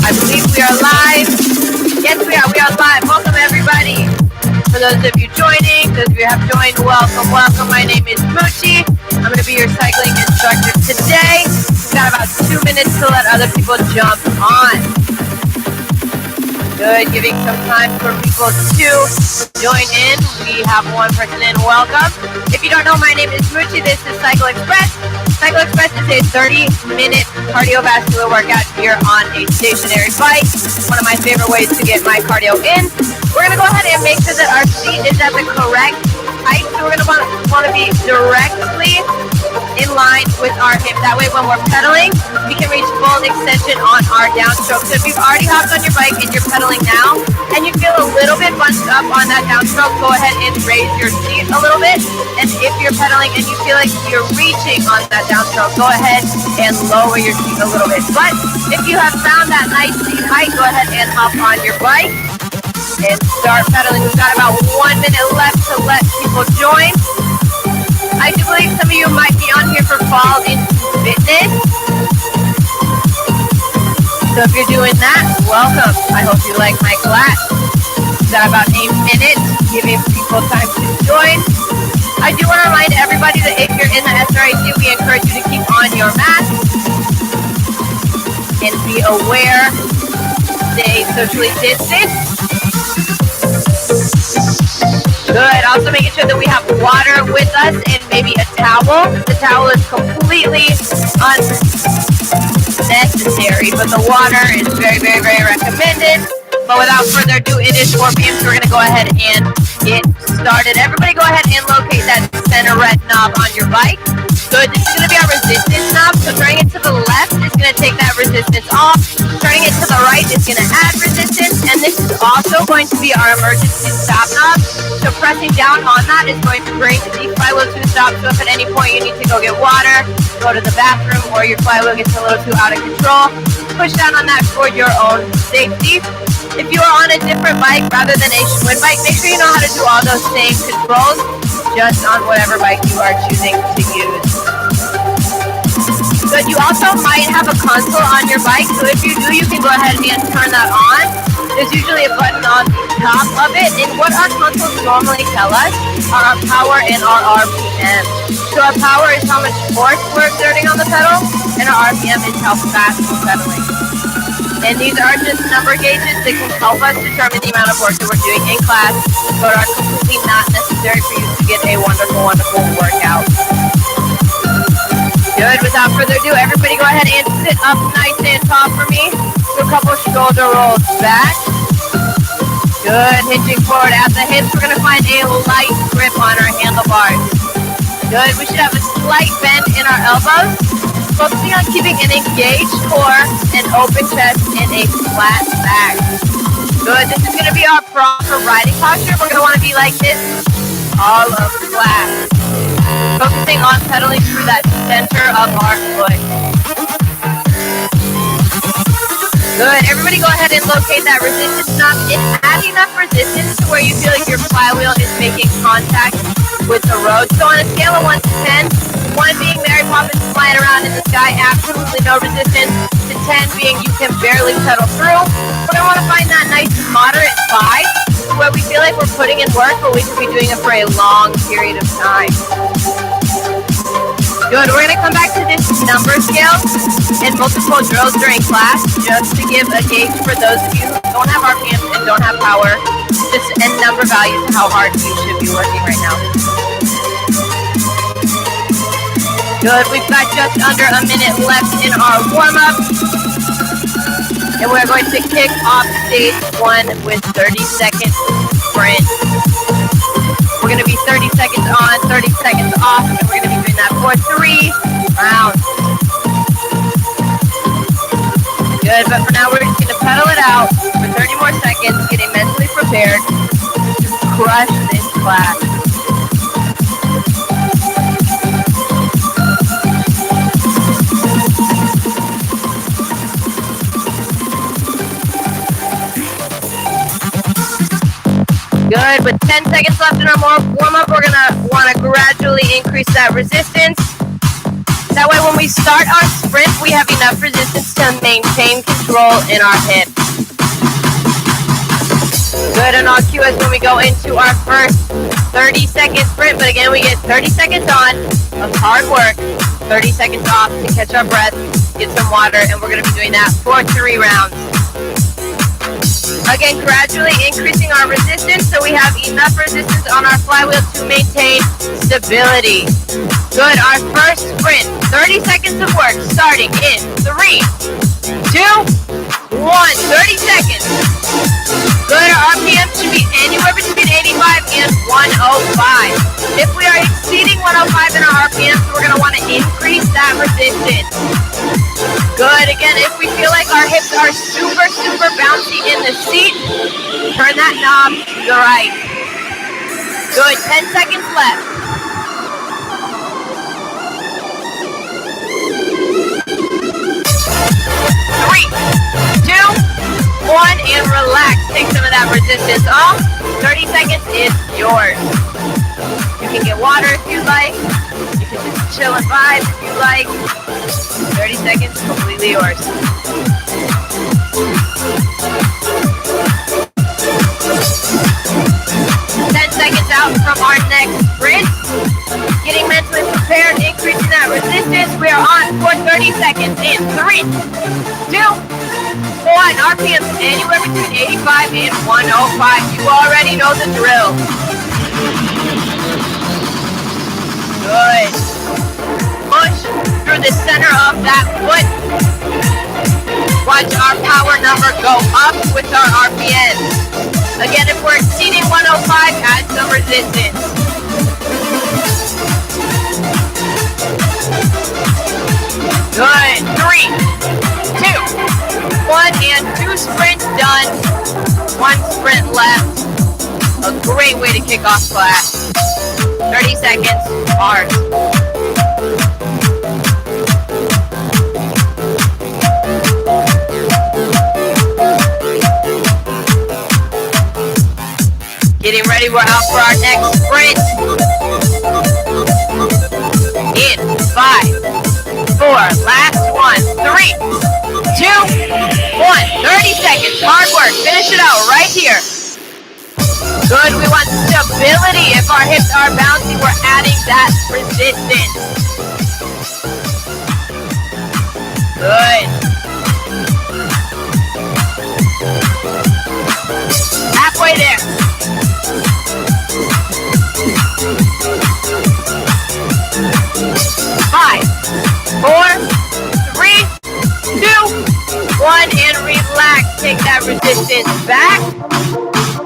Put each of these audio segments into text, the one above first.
I believe we are live. Yes, we are. We are live. Welcome, everybody. For those of you joining, those of you who have joined, welcome, welcome. My name is Moochie. I'm going to be your cycling instructor today. We've got about 2 minutes to let other people jump on. Good, giving some time for people to join in. We have one person in. Welcome. If you don't know, my name is Moochie. This is Cycle Express. Cycle Express is a 30-minute cardiovascular workout here on a stationary bike. One of my favorite ways to get my cardio in. We're going to go ahead and make sure that our seat is at the correct height. So we're going to want to be directly in line with our hip. That way when we're pedaling, we can reach full extension on our downstroke. So if you've already hopped on your bike and you're pedaling now, and you feel a little bit bunched up on that downstroke, go ahead and raise your seat a little bit. And if you're pedaling and you feel like you're reaching on that downstroke, go ahead and lower your seat a little bit. But if you have found that nice seat height, go ahead and hop on your bike and start pedaling. We've got about 1 minute left to let people join. I do believe some of you might be on here for Fall into Fitness. So if you're doing that, welcome. I hope you like my class. We've got about 8 minutes, giving people time to join. I do want to remind everybody that if you're in the SRIC, we encourage you to keep on your mask and be aware, stay socially distanced. Good. Also making sure that we have water with us and maybe a towel. The towel is completely unnecessary, but the water is very, very, very recommended. But without further ado, it is 4 p.m., so we're going to go ahead and get started. Everybody go ahead and locate that center red knob on your bike. Good. This is going to be our resistance knob. So turning it to the left is going to take that resistance off. Turning it to the right is going to add resistance. And this is also going to be our emergency stop knob. So pressing down on that is going to bring the flywheel to a stop. So if at any point you need to go get water, go to the bathroom, or your flywheel gets a little too out of control, push down on that for your own safety. If you are on a different bike rather than a Schwinn bike, make sure you know how to do all those same controls just on whatever bike you are choosing to use. Good. You also might have a console on your bike, so if you do, you can go ahead and turn that on. There's usually a button on top of it, and what our consoles normally tell us are our power and our RPM. So our power is how much force we're exerting on the pedal, and our RPM is how fast we're pedaling. And these are just number gauges that can help us determine the amount of work that we're doing in class, but are completely not necessary for you to get a wonderful, wonderful workout. Good. Without further ado, everybody go ahead and sit up nice and tall for me. Do a couple shoulder rolls back. Good. Hinging forward at the hips. We're going to find a light grip on our handlebars. Good. We should have a slight bend in our elbows. Focusing on keeping an engaged core, an open chest, and a flat back. Good. This is going to be our proper riding posture. We're going to want to be like this all of class. Focusing on pedaling through that center of our foot. Good. Everybody go ahead and locate that resistance knob. It's adding enough resistance to where you feel like your flywheel is making contact with the road. So on a scale of 1 to 10, 1 being Mary Poppins flying around in the sky, absolutely no resistance, to 10 being you can barely pedal through. We're going to want to find that nice moderate 5, where we feel like we're putting in work, but we could be doing it for a long period of time. Good. We're going to come back to this number scale and multiple drills during class just to give a gauge for those of you who don't have RPMs and don't have power, just and number values of how hard you should be working right now. Good. We've got just under a minute left in our warm-up. And we're going to kick off stage 1 with 30-second sprint. We're going to be 30 seconds on, 30 seconds off, and we're going to be doing that for 3 rounds. Good, but for now we're just going to pedal it out for 30 more seconds, getting mentally prepared to crush this class. Good. With 10 seconds left in our warm-up, we're going to want to gradually increase that resistance. That way when we start our sprint, we have enough resistance to maintain control in our hips. Good, and I'll cue us when we go into our first 30-second sprint, but again, we get 30 seconds on of hard work, 30 seconds off to catch our breath, get some water, and we're going to be doing that for 3 rounds. Again, gradually increasing our resistance so we have enough resistance on our flywheel to maintain stability. Good, our first sprint, 30 seconds of work, starting in 3, 2, 1, 30 seconds. Good, our RPM should be anywhere between 85 and 105. If we are exceeding 105 in our RPM, we're going to want to increase that resistance. Good, again, if we feel like our hips are super, super bouncy in the seat, turn that knob to the right. Good, 10 seconds left. 3, 2, 1, and relax. Take some of that resistance off. 30 seconds is yours. You can get water if you like. You can just chill and vibe if you like. 30 seconds, completely yours. Out from our next sprint. Getting mentally prepared, increasing that resistance. We are on for 30 seconds in 3, 2, 1. RPMs anywhere between 85 and 105. You already know the drill. Good. Push through the center of that foot. Watch our power number go up with our RPMs. Again, if we're exceeding 105, add some resistance. Good. 3, 2, 1, and 2 sprints done. 1 sprint left. A great way to kick off class. 30 seconds, hard. Getting ready, we're out for our next sprint. In 5, 4, last one, 3, 2, 1. 30 seconds, hard work. Finish it out right here. Good, we want stability. If our hips are bouncy, we're adding that resistance. Good. Halfway there. 5, 4, 3, 2, 1, and relax. Take that resistance back.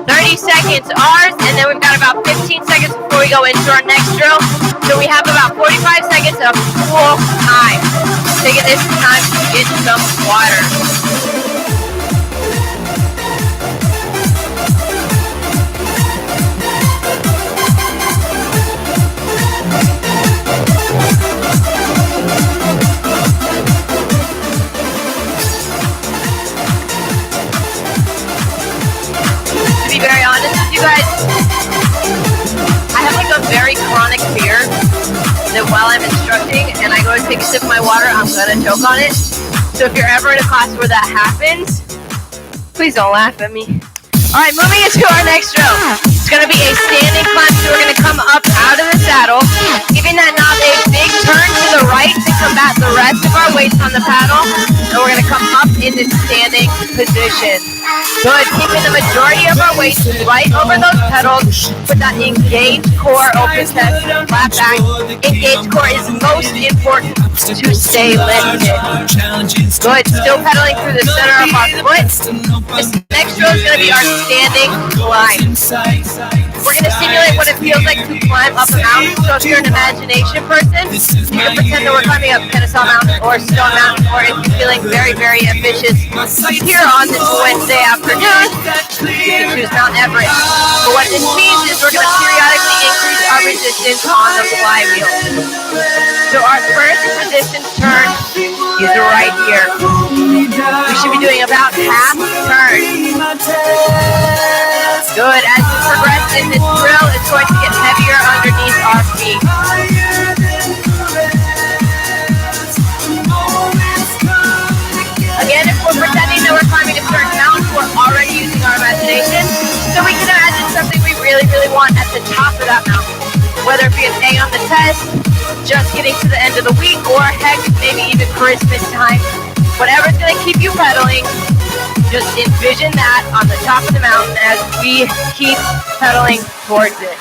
30 seconds ours, and then we've got about 15 seconds before we go into our next drill. So we have about 45 seconds of cool time. Taking this time to get some water. Very honest with you guys, I have like a very chronic fear that while I'm instructing and I go to take a sip of my water, I'm gonna choke on it. So if you're ever in a class where that happens, please don't laugh at me. Alright, moving into our next drill. It's gonna be a standing climb, so we're gonna come up out of the saddle, giving that knob a big turn to the right to combat the rest of our weights on the paddle, and we're gonna come up into standing position. Good, keeping the majority of our weight right over those pedals with that engaged core, open chest, flat back. Engaged core is most important to stay lifted. Good, still pedaling through the center of our foot. This next drill is going to be our standing climb. We're going to simulate what it feels like to climb up a mountain. So if you're an imagination person, you can pretend that we're climbing up Kennesaw Mountain or Stone Mountain, or if you're feeling very, very ambitious here on this Wednesday afternoon, you can choose Mount Everest. But what this means is we're going to periodically increase our resistance on the flywheel. So our first resistance turn is right here. We should be doing about half turn. Good. As we progress in this drill, it's going to get heavier underneath our feet. the top of that mountain. Whether it be an A on the test, just getting to the end of the week, or heck, maybe even Christmas time. Whatever's going to keep you pedaling, just envision that on the top of the mountain as we keep pedaling towards it.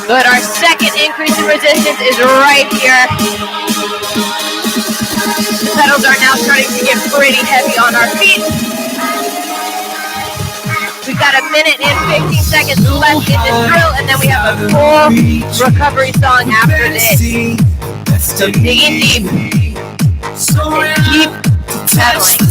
Good, our second increase in resistance is right here. The pedals are now starting to get pretty heavy on our feet. We've got 1 minute and 15 seconds left in this drill, and then we have a full recovery song after this. So dig in deep and keep pedaling.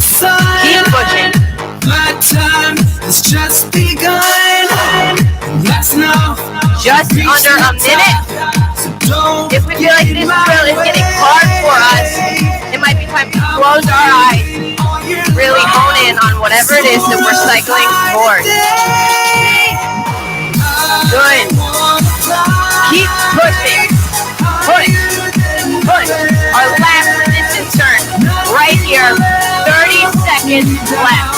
Keep pushing. My time has just begun. Just under a minute. If we feel like this drill is getting hard for us, it might be time to close our eyes, really hone in on whatever it is that we're cycling towards. Good. Keep pushing. Push. Push. Our last resistance turn right here. 30 seconds left.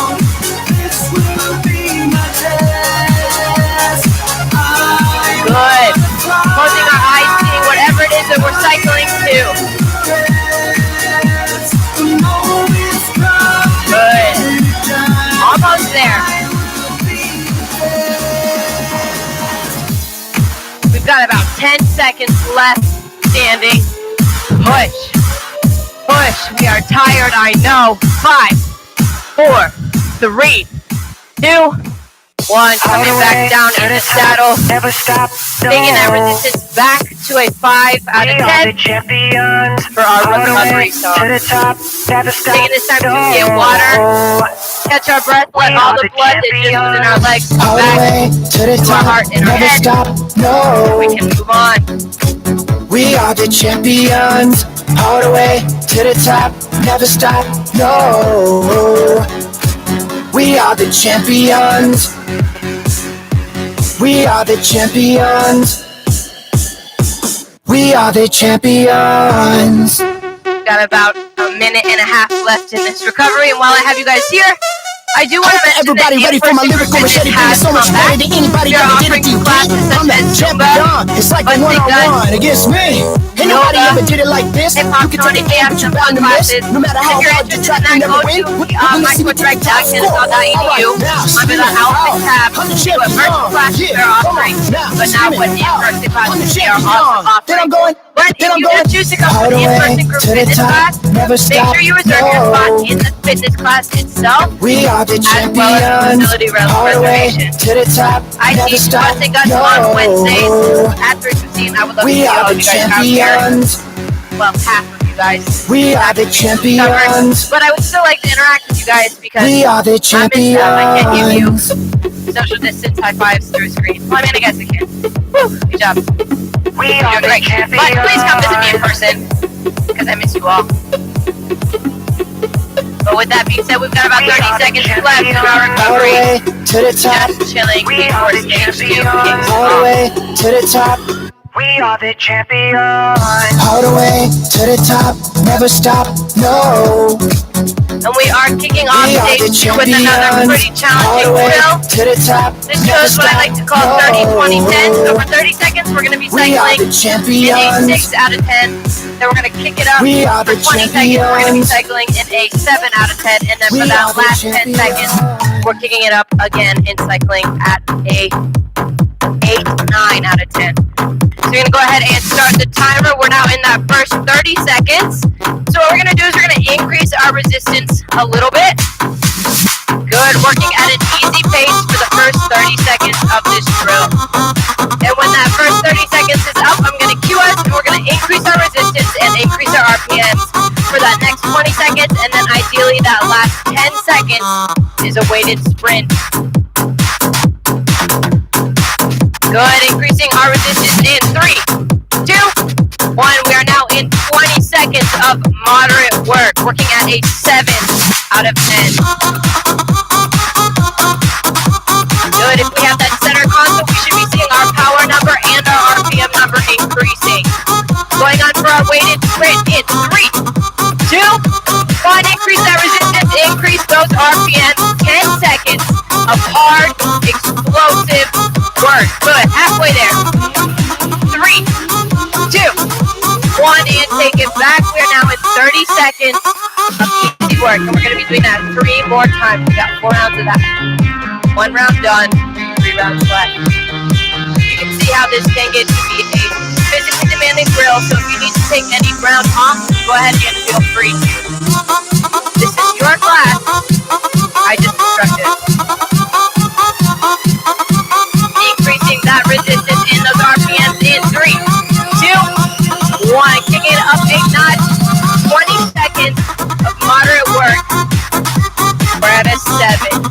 Good. Closing our eyes, seeing whatever it is that we're cycling to. Good. Almost there. We've got about 10 seconds left standing. Push. Push. We are tired, I know. 5, 4, 3, 2, 1. Coming back down in the saddle. Never stop. Taking that resistance back to a 5 out of 10 for our recovery song. Taking this time to get water, catch our breath, let all the blood that just was in our legs come back to our heart and our head. We can move on. We are the champions, all the way to the top, never stop, no. We are the champions. We are the champions. We are the champions. Got about 1.5 minutes left in this recovery, and while I have you guys here, I do want to mention that everybody ready for my lyrical machete being so much better than anybody ever did it to you. I'm that champion. It's like a one-on-one against me. Ain't nobody ever did it like this. You can take it but you're bound to miss. No matter how hard you try, you never win. My coach Greg Jackson is on .edu under the OwlFit tab. Do a virtual classes they're offering, but not what in-person classes they are also offering. But if you just choose to come to the in-person group fitness class, make sure you reserve your spot in the fitness class itself, as well as facility reservation. I teach Busting Guts on Wednesdays at 3:15. I would love to see all of you guys out here. Well, half of you guys. We are the champions. But I would still like to interact with you guys because we are the champions. I can't give you social distance high fives through a screen. Well, I mean, I guess I can. Woo, good job. We are the champions. But please come visit me in person because I miss you all. But with that being said, we've got about 30 seconds left in our recovery. All the way to the top. Just chilling before stage 2 kicks All the off. way to the top. We are the champions. All the way to the top. Never stop. No. And we are kicking off stage 2 with another pretty challenging drill. To the top. This drill is what I like to call 30-20-10. So for 30 seconds, we're going to be cycling in a 6 out of 10. Then we're going to kick it up for 20 seconds. We're going to be cycling in a 7 out of 10. And then for that last 10 seconds, we're kicking it up again in cycling at a 8-9 out of 10. So you're going to go ahead and start the timer. We're now in that first 30 seconds. So what we're going to do is we're going to increase our resistance a little bit. Good. Working at an easy pace for the first 30 seconds of this drill. And when that first 30 seconds is up, I'm going to cue us and we're going to increase our resistance and increase our RPMs for that next 20 seconds. And then ideally that last 10 seconds is a weighted sprint. Good, increasing our resistance in 3, 2, 1. We are now in 20 seconds of moderate work, working at a 7 out of 10. Good, if we have that center constant, we should be seeing our power number and our RPM number increasing. Going on for our weighted sprint in 3, 2, 1. Increase that resistance, increase those RPMs. 10 seconds of hard, explosive work. work. Good. Halfway there. 3, 2, 1, and take it back. We are now in 30 seconds of easy work, and we're going to be doing that 3 more times. We got 4 rounds of that. 1 round done, 3 rounds left. You can see how this can get to be a physically demanding drill, so if you need to take any round off, go ahead and feel free. This is your class. I just instructed. Increasing that resistance in those RPMs in 3, 2, 1. Kicking it up a notch. 20 seconds of moderate work. We're at a 7.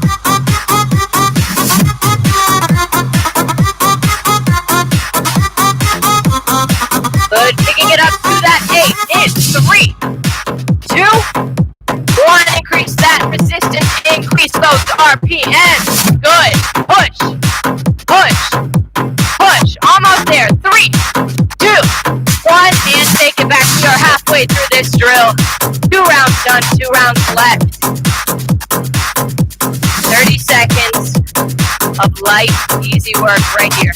Good. Kicking it up to that 8 in 3, 2, 1. Increase that resistance. Increase those RPMs. Good. Push. Push. Push. Almost there. 3, 2, 1. And take it back. We are halfway through this drill. 2 rounds done. 2 rounds left. 30 seconds of light, easy work right here.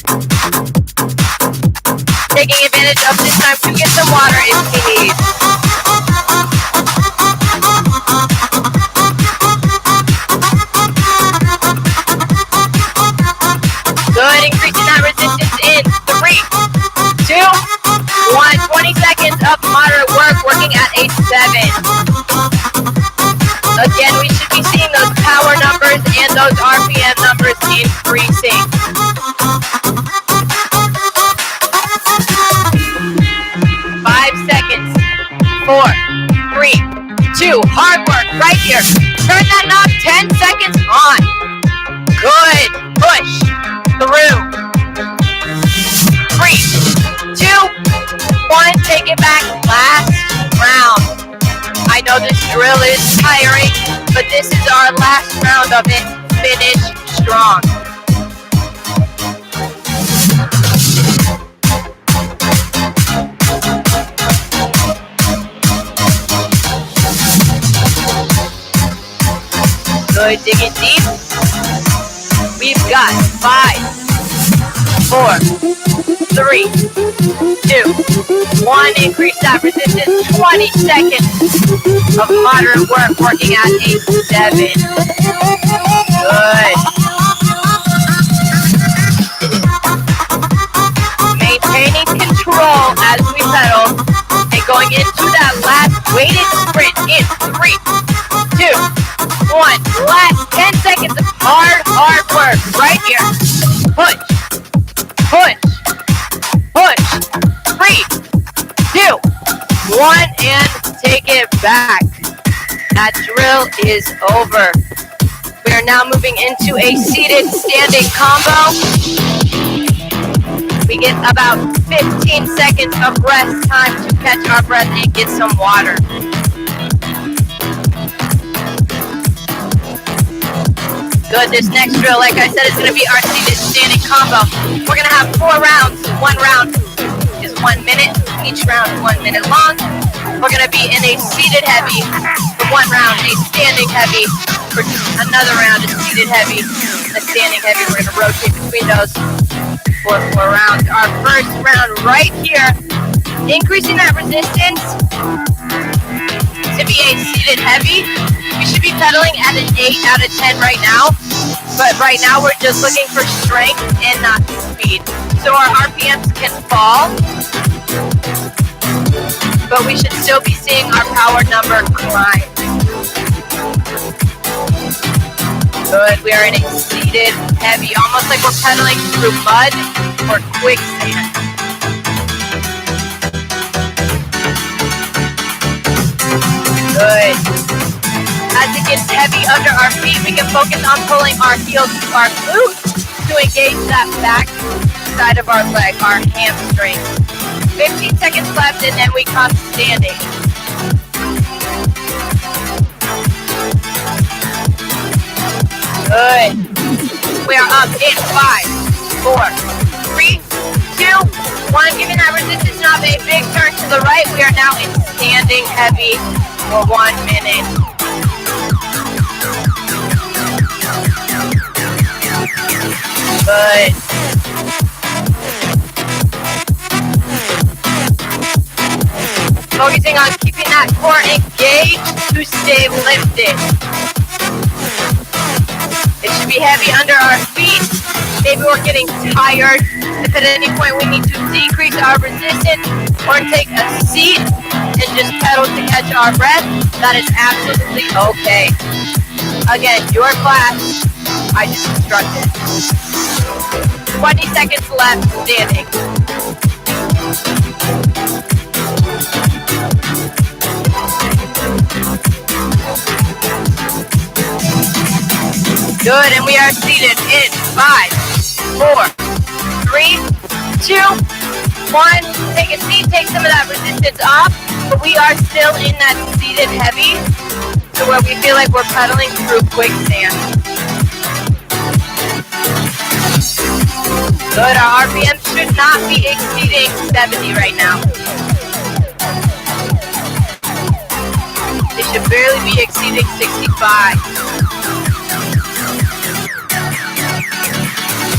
Taking advantage of this time to get some water if you need. Good, increasing that resistance in 3, 2, 1. 20 seconds of moderate work, working at a 7. Again, we should be seeing those power numbers and those RPM numbers increasing. 5 seconds. 4, 3, 2. Hard work right here. Turn that knob. 10 seconds on. Good. Push through. 3, 2, 1. Take it back. Last round. I know this drill is tiring, but this is our last round of it. Finish strong. Good, digging deep. We've got 5, 4, 3, 2, 1. Increase that resistance. 20 seconds of moderate work, working at a 7. Good. Maintaining control as we pedal and going into that last weighted sprint in 3, 2, 1. Last 10 seconds of hard work right here. Push, push, push. 3, 2, 1, and take it back. That drill is over. We are now moving into a seated standing combo. We get about 15 seconds of rest time to catch our breath and get some water. Good, this next drill, like I said, is going to be our seated standing combo. We're going to have 4 rounds. 1 round is 1 minute. Each round is 1 minute long. We're going to be in a seated heavy for 1 round, a standing heavy for another round, a seated heavy, a standing heavy. We're going to rotate between those for 4 rounds. Our first round right here, increasing that resistance to be a seated heavy. We should be pedaling at an 8 out of 10 right now, but right now we're just looking for strength and not speed. So our RPMs can fall, but we should still be seeing our power number climb. Good, we are in a seated heavy, almost like we're pedaling through mud or quicksand. Good. As it gets heavy under our feet, we can focus on pulling our heels to our glutes to engage that back side of our leg, our hamstring. 15 seconds left, and then we come standing. Good. We are up in 5, 4, 3, 2, 1. Giving that resistance knob a big turn to the right. We are now in standing heavy for 1 minute. Good. Focusing on keeping that core engaged to stay lifted. It should be heavy under our feet. Maybe we're getting tired. If at any point we need to decrease our resistance or take a seat and just pedal to catch our breath, that is absolutely okay. Again, your class, I just instructed. 20 seconds left standing. Good, and we are seated in 5, 4, 3, 2, 1. Take a seat, take some of that resistance off, but we are still in that seated heavy, to where we feel like we're pedaling through quicksand. Good, our RPM should not be exceeding 70 right now. They should barely be exceeding 65.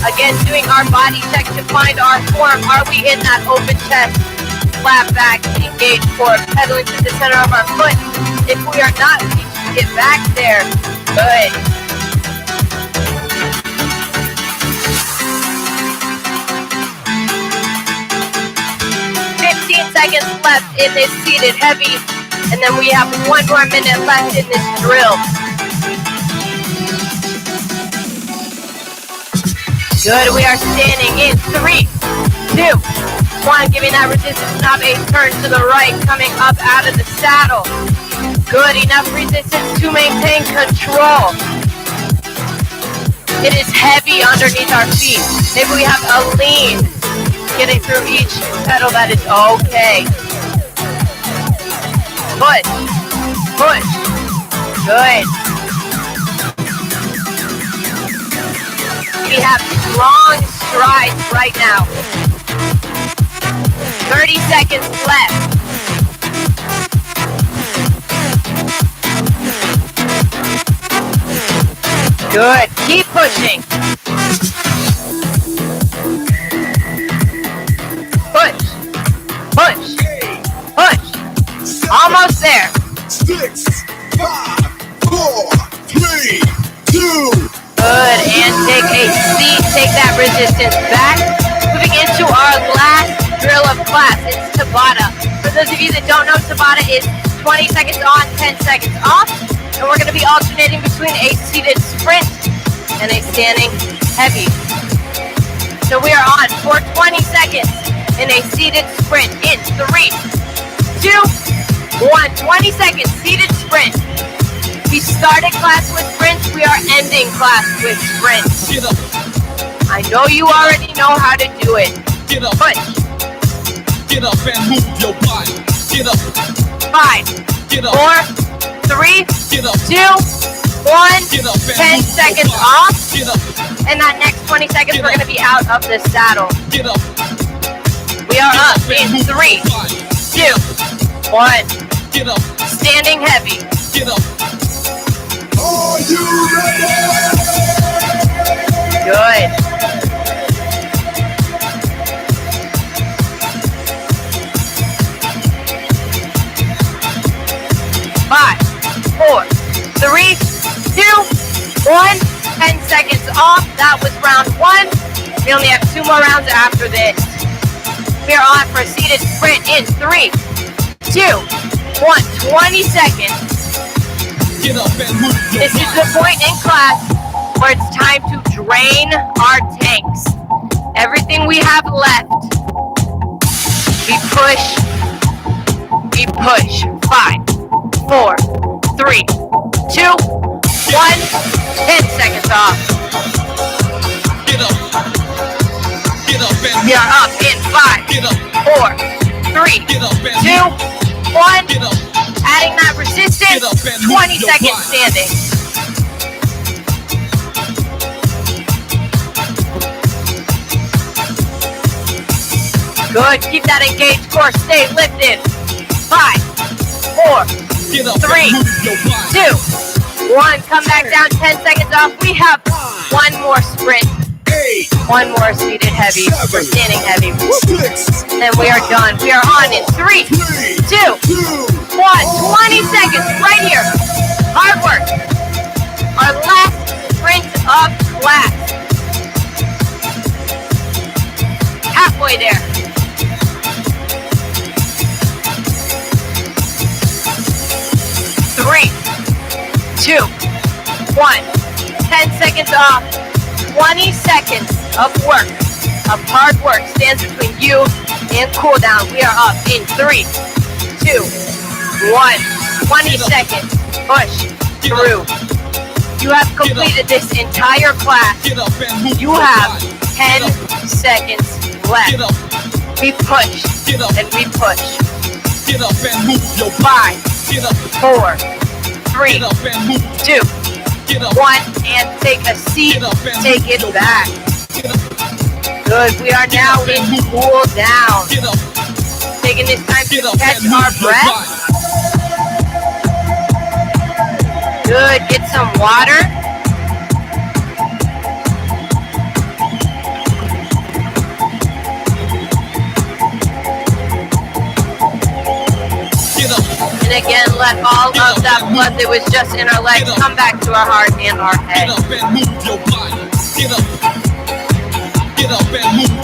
Again, doing our body check to find our form. Are we in that open chest, flat back, engaged core, pedaling to the center of our foot? If we are not, we need to get back there. Good. Seconds left in this seated heavy, and then we have 1 more minute left in this drill. Good, we are standing in 3, 2, 1, giving that resistance knob a turn to the right, coming up out of the saddle. Good, enough resistance to maintain control. It is heavy underneath our feet. Maybe we have a lean. Getting through each pedal, that is okay. Push, push, good. We have long strides right now. 30 seconds left. Good, keep pushing. Push, push, push. Almost there. 6, 5, 4, 3, 2. Good, and take a seat. Take that resistance back. Moving into our last drill of class. It's Tabata. For those of you that don't know, Tabata is 20 seconds on, 10 seconds off. And we're going to be alternating between a seated sprint and a standing heavy. So we are on for 20 seconds. In a seated sprint in 3, 2, 1. 20 seconds, seated sprint. We started class with sprints, we are ending class with sprints. Get up. I know you already know how to do it. Get up. Push. Get up and move your body. Get up. 5, Get up. 4, 3, Get up. 2, 1. Get up and 10 move seconds your body. off. Get up. And that next 20 seconds, Get we're up. going to be out of the saddle. Get up. We are Get up up and in move 3, your body. 2, 1. Get up. Standing heavy. Get up. Are you ready? Good. Five, 4, 3, 2, 1. 10 seconds off. That was round 1. We only have 2 more rounds after this. We are on for a seated sprint in 3, 2, 1. 20 seconds. Get up and move your This is the point in class where it's time to drain our tanks. Everything we have left, we push, we push. 5, 4, 3, 2, 1. 10 seconds off. Get up. Get up and We are up in 5, Get up. 4, 3, Get up and 2, 1. Get up. Adding that resistance, Get up and 20 move your seconds body. standing. Good, keep that engaged core, stay lifted. 5, 4, Get up 3, and move your body. 2, 1. Come back down, 10 seconds off. We have 1 more sprint. 8, One more seated heavy or standing heavy. Then we are done. We are on in 3, 2, 1. 20 seconds right here. Hard work. Our last sprint of class. Halfway there. 3, 2, 1. 10 seconds off. 20 seconds of work, of hard work, stands between you and cool down. We are up in 3, 2, 1. 20 seconds. Push through. You have completed this entire class. You have 10 seconds left. We push and we push. 5, 4, 3, 2, 1, and take a seat. Take it back. Good. We are now in cool down. Taking this time to catch our breath. Good. Get some water. And again, let all of that blood that was just in our legs come back to our heart and our head. Get up and move your body. Get up. Get up and move.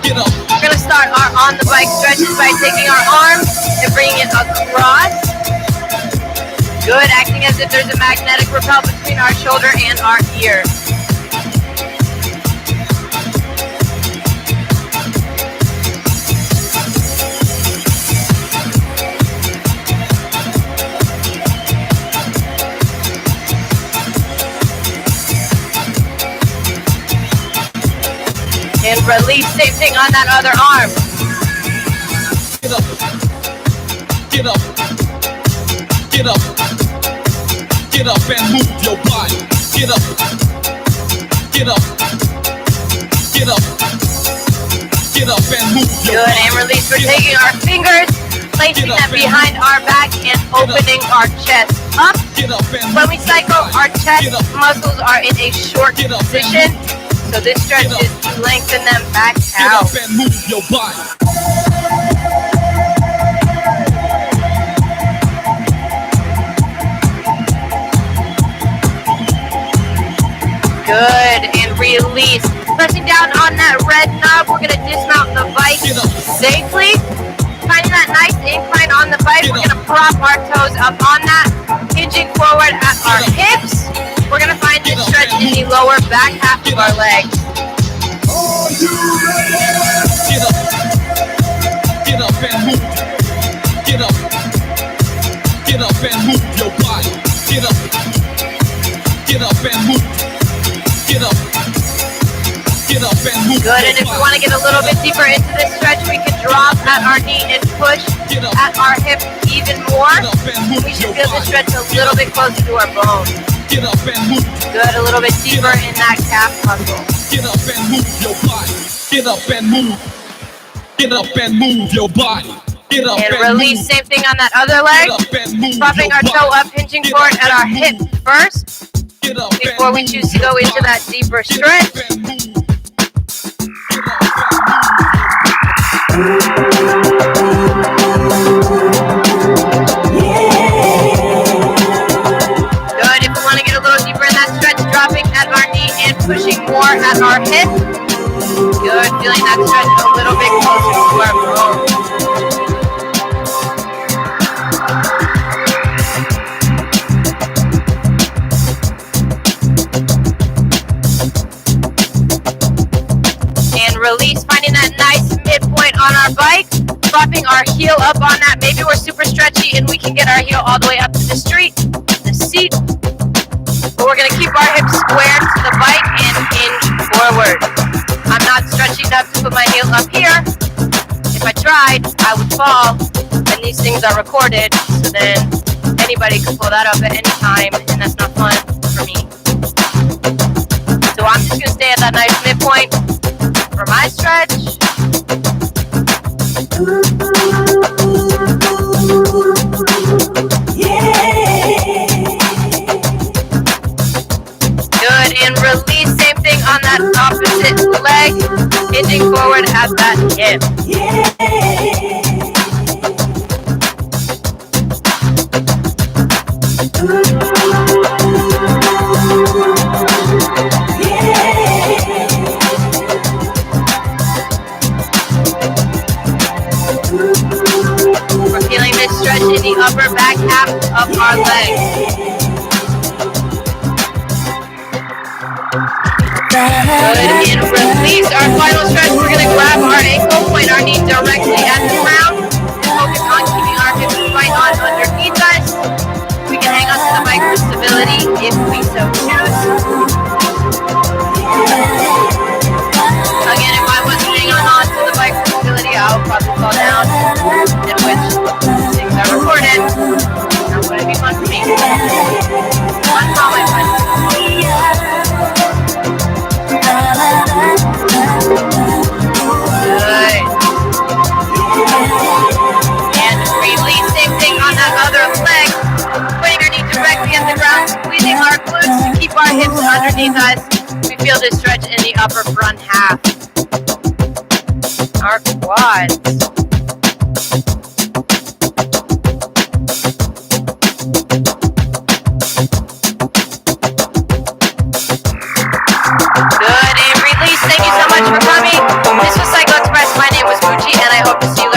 Get up. We're going to start our on the bike stretches by taking our arms and bringing it across. Good, acting as if there's a magnetic repel between our shoulder and our ear. And release, same thing on that other arm. Get up. Get up. Get up. Get up and move your body. Get up. Get up. Get up. Get up and move your Good, body. and release. We're taking our fingers, placing them behind our back and opening our chest up. Get up and When we move your cycle, body. our chest muscles are in a short position. So this stretch is to lengthen them back Get out. up and move your body. Good, and release. Pressing down on that red knob, we're going to dismount the bike safely. Finding that nice incline on the bike, we're going to prop our toes up on that, hinging forward at our hips. We're going to find this stretch in the lower back half of our legs. Get up. Get up and move. Get up. Get up and move your body. Get up. Get up and move. Get up. Get up and move. Good, and if we want to get a little bit deeper into this stretch, we can drop at our knee and push at our hip even more. We should feel the stretch a little bit closer to our bone. Get up and move. Good, a little bit deeper in that calf muscle. Get up and move your body. Get up and move. Get up and move your body. Get up And and release, move. same thing on that other leg. Get up and move Propping your our toe body. up, hinging forward at our hip first, Get up and before we move choose to your go into body. that deeper Get up stretch. and move. Get up and move. Good, if we want to get a little deeper in that stretch, dropping at our knee and pushing more at our hip. Good, feeling that stretch a little bit closer to our bone. And release, finding that nice midpoint on our bike, propping our heel up on that. Maybe we're super stretchy and we can get our heel all the way up to the seat. But we're gonna keep our hips squared to the bike and hinge forward. I'm not stretchy enough to put my heel up here. If I tried, I would fall, and these things are recorded, so then anybody could pull that up at any time, and that's not fun for me. So I'm just gonna stay at that nice midpoint for my stretch. Good, and release, same thing on that opposite hip. We're feeling this stretch in the upper back half of our leg. Good, and release our final stretch. We're going to grab our ankle, point our knee directly at the ground, and focus on keeping our hips right on underneath us. We can hang on to the mic for stability if we so choose. Again, if I wasn't hanging on to the mic for stability, I would probably fall down, in which things are recorded. That wouldn't be fun for me. Fun for my friends. Good. And release, same thing on that other leg. Putting our knee directly at the ground, squeezing our glutes to keep our hips underneath us. We feel this stretch in the upper front half. Our quads. Good, and release. Thank you so much for coming. This was Cycle Express. My name was Gucci, and I hope to see you